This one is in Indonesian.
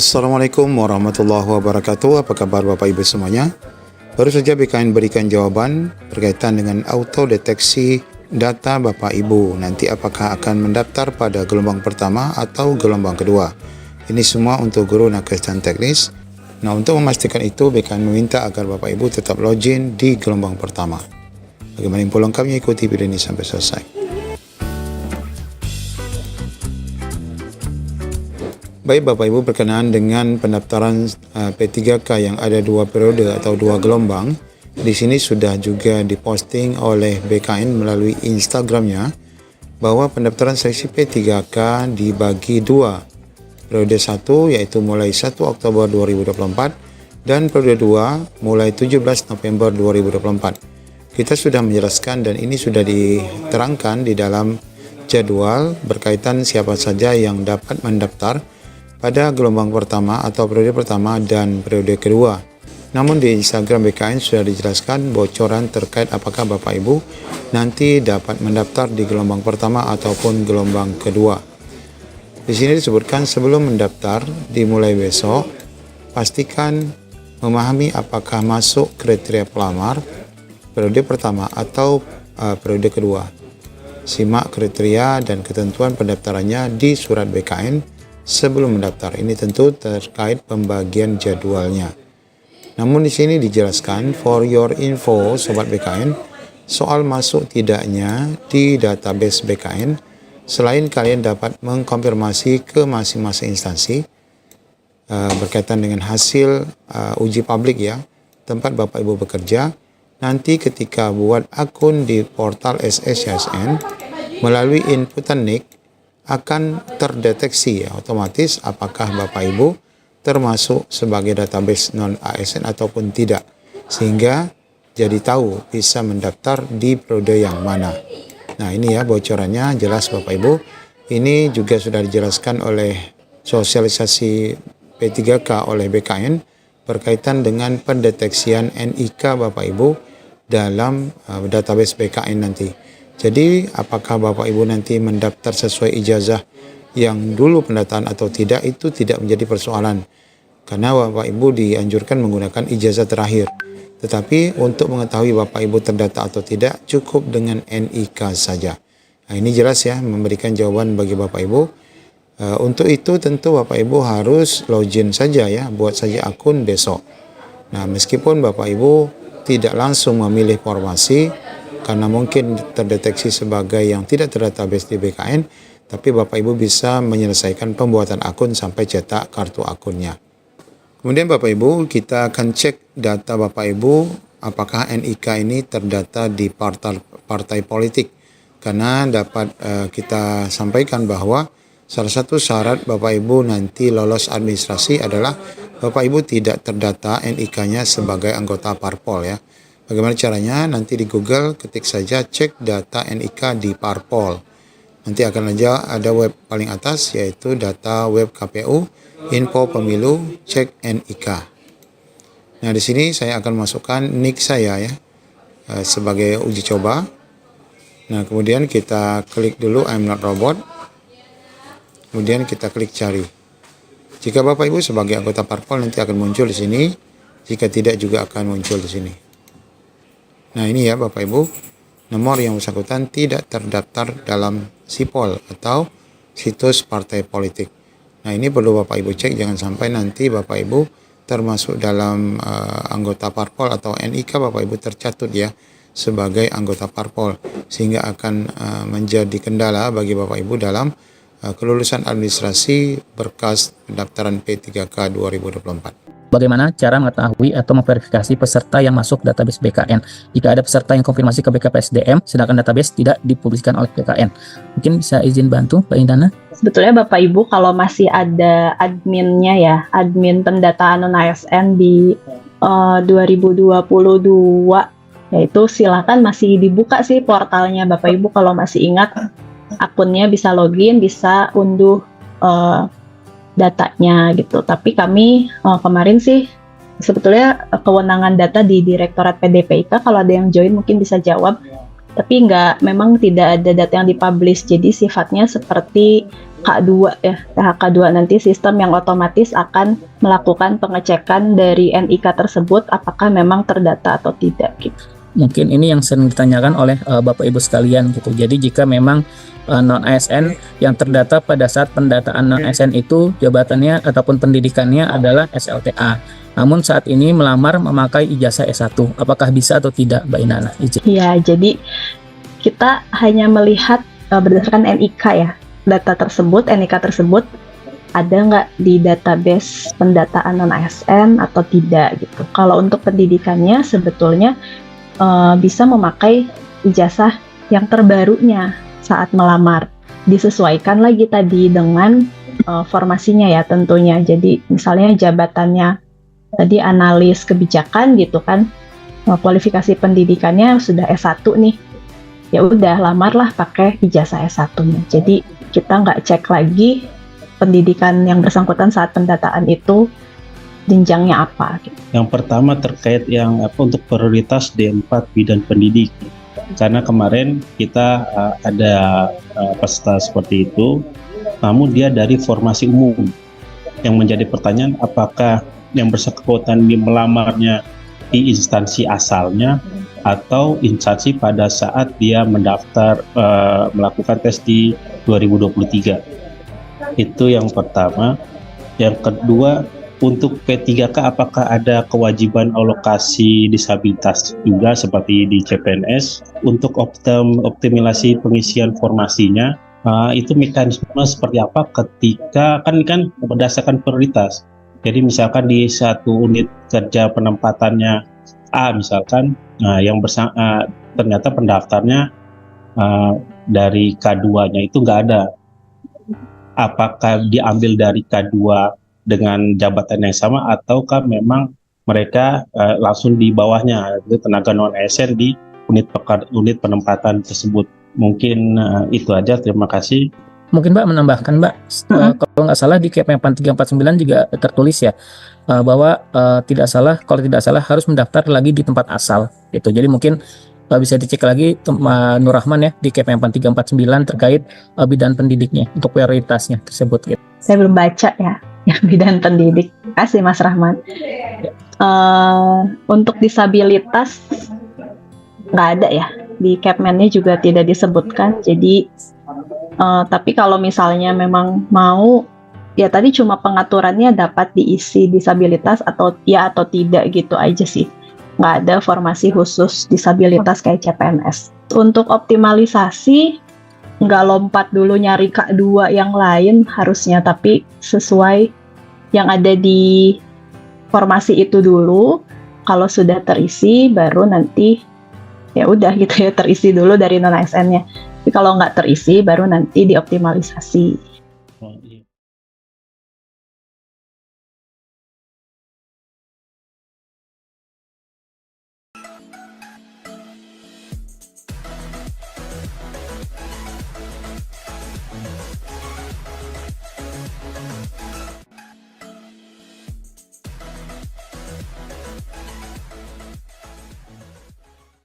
Assalamualaikum warahmatullahi wabarakatuh. Apa kabar Bapak Ibu semuanya? Baru saja BKN berikan jawaban berkaitan dengan auto deteksi data Bapak Ibu. Nanti apakah akan mendaftar pada gelombang pertama atau gelombang kedua? Ini semua untuk guru nakes dan teknis. Nah, untuk memastikan itu BKN meminta agar Bapak Ibu tetap login di gelombang pertama. Bagaimana info lengkapnya, ikuti video ini sampai selesai. Baik Bapak Ibu, berkenaan dengan pendaftaran P3K yang ada 2 periode atau 2 gelombang, di sini sudah juga diposting oleh BKN melalui Instagramnya bahwa pendaftaran seleksi P3K dibagi 2. Periode 1 yaitu mulai 1 Oktober 2024 dan periode 2 mulai 17 November 2024. Kita sudah menjelaskan dan ini sudah diterangkan di dalam jadwal berkaitan siapa saja yang dapat mendaftar pada gelombang pertama atau periode pertama dan periode kedua. Namun di Instagram BKN sudah dijelaskan bocoran terkait apakah Bapak Ibu nanti dapat mendaftar di gelombang pertama ataupun gelombang kedua. Di sini disebutkan sebelum mendaftar dimulai besok, pastikan memahami apakah masuk kriteria pelamar periode pertama atau periode kedua. Simak kriteria dan ketentuan pendaftarannya di surat BKN sebelum mendaftar. Ini tentu terkait pembagian jadwalnya. Namun di sini dijelaskan for your info sobat BKN, soal masuk tidaknya di database BKN, selain kalian dapat mengkonfirmasi ke masing-masing instansi berkaitan dengan hasil uji publik ya, tempat Bapak Ibu bekerja, nanti ketika buat akun di portal SSCSN melalui inputan NIK akan terdeteksi ya otomatis apakah Bapak Ibu termasuk sebagai database non ASN ataupun tidak, sehingga jadi tahu bisa mendaftar di periode yang mana. Nah ini ya bocorannya jelas Bapak Ibu. Ini juga sudah dijelaskan oleh sosialisasi P3K oleh BKN berkaitan dengan pendeteksian NIK Bapak Ibu dalam database BKN nanti. Jadi apakah Bapak Ibu nanti mendaftar sesuai ijazah yang dulu pendataan atau tidak, itu tidak menjadi persoalan. Karena Bapak Ibu dianjurkan menggunakan ijazah terakhir. Tetapi untuk mengetahui Bapak Ibu terdata atau tidak, cukup dengan NIK saja. Nah ini jelas ya, memberikan jawaban bagi Bapak Ibu. Untuk itu tentu Bapak Ibu harus login saja ya, buat saja akun besok. Nah meskipun Bapak Ibu tidak langsung memilih formasi, karena mungkin terdeteksi sebagai yang tidak terdatabase di BKN, tapi Bapak Ibu bisa menyelesaikan pembuatan akun sampai cetak kartu akunnya. Kemudian Bapak Ibu, kita akan cek data Bapak Ibu apakah NIK ini terdata di partai politik. Karena dapat kita sampaikan bahwa salah satu syarat Bapak Ibu nanti lolos administrasi adalah Bapak Ibu tidak terdata NIK-nya sebagai anggota parpol ya. Bagaimana caranya? Nanti di Google ketik saja cek data NIK di parpol. Nanti akan ada web paling atas yaitu data web KPU, info pemilu, cek NIK. Nah di sini saya akan masukkan NIK saya ya sebagai uji coba. Nah kemudian kita klik dulu I'm not robot. Kemudian kita klik cari. Jika Bapak Ibu sebagai anggota parpol nanti akan muncul di sini. Jika tidak juga akan muncul di sini. Nah ini ya Bapak Ibu, nomor yang bersangkutan tidak terdaftar dalam sipol atau situs partai politik. Nah ini perlu Bapak Ibu cek, jangan sampai nanti Bapak Ibu termasuk dalam anggota parpol atau NIK Bapak Ibu tercatut ya sebagai anggota parpol, sehingga akan menjadi kendala bagi Bapak Ibu dalam kelulusan administrasi berkas pendaftaran P3K 2024. Bagaimana cara mengetahui atau memverifikasi peserta yang masuk database BKN jika ada peserta yang konfirmasi ke BKPSDM sedangkan database tidak dipublikasikan oleh BKN? Mungkin bisa izin bantu Pak Indana? Sebetulnya Bapak Ibu kalau masih ada adminnya ya, admin pendataan non-ASN di 2022, yaitu silakan masih dibuka sih portalnya Bapak Ibu. Kalau masih ingat akunnya bisa login, bisa unduh datanya gitu. Tapi kami kemarin sih sebetulnya kewenangan data di Direktorat PDPIK, kalau ada yang join mungkin bisa jawab. Tapi memang tidak ada data yang dipublish, jadi sifatnya seperti K2 ya, THK2 nanti sistem yang otomatis akan melakukan pengecekan dari NIK tersebut apakah memang terdata atau tidak gitu. Mungkin ini yang sering ditanyakan oleh Bapak Ibu sekalian gitu. Jadi jika memang non ASN yang terdata pada saat pendataan non ASN itu jabatannya ataupun pendidikannya adalah SLTA. Namun saat ini melamar memakai ijazah S1. Apakah bisa atau tidak, Mbak Inana? Izin. Ya, jadi kita hanya melihat berdasarkan NIK ya. Data tersebut, NIK tersebut ada nggak di database pendataan non ASN atau tidak gitu. Kalau untuk pendidikannya sebetulnya bisa memakai ijazah yang terbarunya saat melamar. Disesuaikan lagi tadi dengan formasinya ya tentunya. Jadi misalnya jabatannya tadi analis kebijakan gitu kan, kualifikasi pendidikannya sudah S1 nih. Ya udah lamarlah pakai ijazah S1-nya. Jadi kita nggak cek lagi pendidikan yang bersangkutan saat pendataan itu jenjangnya apa gitu. Yang pertama terkait yang untuk prioritas D4 bidang pendidik. Karena kemarin kita ada peserta seperti itu, namun dia dari formasi umum. Yang menjadi pertanyaan apakah yang bersangkutan di melamarnya di instansi asalnya atau instansi pada saat dia mendaftar melakukan tes di 2023. Itu yang pertama. Yang kedua, untuk P3K apakah ada kewajiban alokasi disabilitas juga seperti di CPNS untuk optimalisasi pengisian formasinya? Itu mekanisme seperti apa ketika kan berdasarkan prioritas. Jadi misalkan di satu unit kerja penempatannya A misalkan, yang ternyata pendaftarnya dari K2-nya itu nggak ada. Apakah diambil dari K2 dengan jabatan yang sama ataukah memang mereka langsung di bawahnya itu tenaga non ASN di unit penempatan tersebut. Mungkin itu aja, terima kasih. Mungkin Mbak menambahkan Mbak, kalau nggak salah di Kemenpan 349 juga tertulis ya bahwa kalau tidak salah harus mendaftar lagi di tempat asal gitu. Jadi mungkin bisa dicek lagi Nur Rahman ya di Kemenpan 349 terkait bidang pendidiknya untuk prioritasnya tersebut gitu. Saya belum baca ya yang bidang pendidik. Terima kasih Mas Rahman. Untuk disabilitas nggak ada ya, di Kepmennya juga tidak disebutkan. Jadi tapi kalau misalnya memang mau ya tadi cuma pengaturannya dapat diisi disabilitas atau tidak gitu aja sih. Nggak ada formasi khusus disabilitas kayak CPNS. Untuk optimalisasi nggak lompat dulu nyari K2 yang lain harusnya, tapi sesuai yang ada di formasi itu dulu. Kalau sudah terisi baru nanti ya udah gitu ya, terisi dulu dari non ASN-nya. Tapi kalau nggak terisi baru nanti dioptimalisasi. Oh, iya.